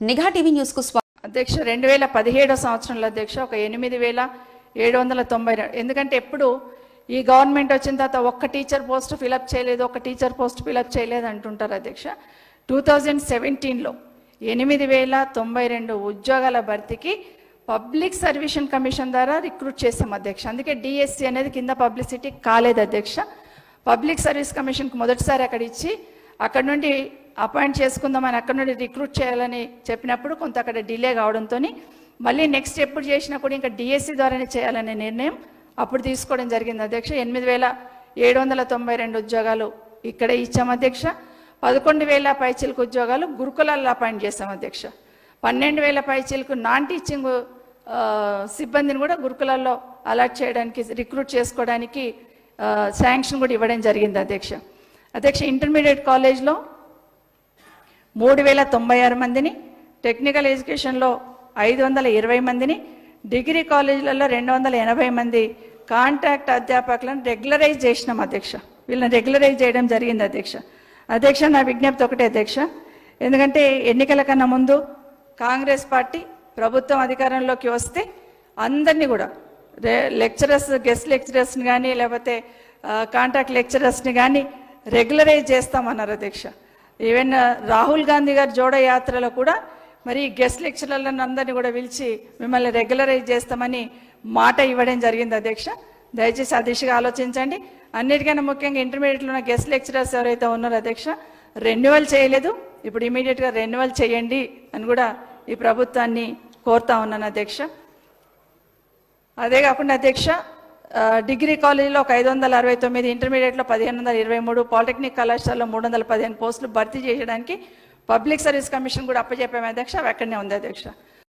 నిఘా TV news కు అధ్యక్ష 2017 సంవత్సరంలో అధ్యక్ష ఒక 8790 ఎందుకంటే ఎప్పుడు ఈ గవర్నమెంట్ వచ్చిన తర్వాత ఒక్క టీచర్ పోస్ట్ ఫిలప్ చేయలేదు ఒక్క టీచర్ పోస్ట్ ఫిలప్ చేయలేదు అంటుంటారు అధ్యక్ష 2017లో 8092 ఉద్యోగాల భర్తీకి పబ్లిక్ సర్వీస్ కమిషన్ ద్వారా రిక్రూట్ చేసాం అధ్యక్ష అందుకే డిఎస్సి అనేది కింద పబ్లిసిటీ కాలేదు అధ్యక్ష పబ్లిక్ సర్వీస్ కమిషన్కి మొదటిసారి అక్కడ ఇచ్చి అక్కడ నుండి అపాయింట్ చేసుకుందామని అక్కడ నుండి రిక్రూట్ చేయాలని చెప్పినప్పుడు కొంత అక్కడ డిలే కావడంతో మళ్ళీ నెక్స్ట్ ఎప్పుడు చేసినా కూడా ఇంకా డిఎస్సి ద్వారానే చేయాలనే నిర్ణయం అప్పుడు తీసుకోవడం జరిగింది అధ్యక్ష 8792 ఉద్యోగాలు ఇక్కడే ఇచ్చాం అధ్యక్ష 11,000 పైచిలకు ఉద్యోగాలు గురుకులాల్లో అపాయింట్ చేస్తాం అధ్యక్ష 12,000 పైచిలకు నాన్ టీచింగ్ సిబ్బందిని కూడా గురుకులాల్లో అలాట్ చేయడానికి రిక్రూట్ చేసుకోవడానికి శాంక్షన్ కూడా ఇవ్వడం జరిగింది అధ్యక్ష అధ్యక్ష ఇంటర్మీడియట్ కాలేజ్లో 3,096 మందిని టెక్నికల్ ఎడ్యుకేషన్లో 520 మందిని డిగ్రీ కాలేజీలలో 280 మంది కాంట్రాక్ట్ అధ్యాపకులను రెగ్యులరైజ్ చేసినాం అధ్యక్ష వీళ్ళని రెగ్యులరైజ్ చేయడం జరిగింది అధ్యక్ష అధ్యక్ష నా విజ్ఞప్తి ఒకటే అధ్యక్ష ఎందుకంటే ఎన్నికల కన్నా ముందు కాంగ్రెస్ పార్టీ ప్రభుత్వం అధికారంలోకి వస్తే అందరినీ కూడా లెక్చరర్స్ గెస్ట్ లెక్చరర్స్ని కానీ లేకపోతే కాంట్రాక్ట్ లెక్చరర్స్ని కానీ రెగ్యులరైజ్ చేస్తామన్నారు అధ్యక్ష ఈవెన్ రాహుల్ గాంధీ గారి జోడో యాత్రలో కూడా మరి గెస్ట్ లెక్చరర్లను అందరినీ కూడా పిలిచి మిమ్మల్ని రెగ్యులరైజ్ చేస్తామని మాట ఇవ్వడం జరిగింది అధ్యక్ష దయచేసి ఆ దిశగా ఆలోచించండి అన్నిటికన్నా ముఖ్యంగా ఇంటర్మీడియట్లో ఉన్న గెస్ట్ లెక్చరర్స్ ఎవరైతే ఉన్నారో అధ్యక్ష రెన్యువల్ చేయలేదు ఇప్పుడు ఇమీడియట్గా రెన్యువల్ చేయండి అని కూడా ఈ ప్రభుత్వాన్ని కోరుతా ఉన్నాను అధ్యక్ష అదే కాకుండా అధ్యక్ష డిగ్రీ కాలేజీలో ఒక 569 ఇంటర్మీడియట్లో 1523 పాలిటెక్నిక్ కళాశాలలో 315 పోస్టులు భర్తీ చేయడానికి పబ్లిక్ సర్వీస్ కమిషన్ కూడా అప్పచెప్పాము అధ్యక్ష అవి అక్కడనే ఉంది అధ్యక్ష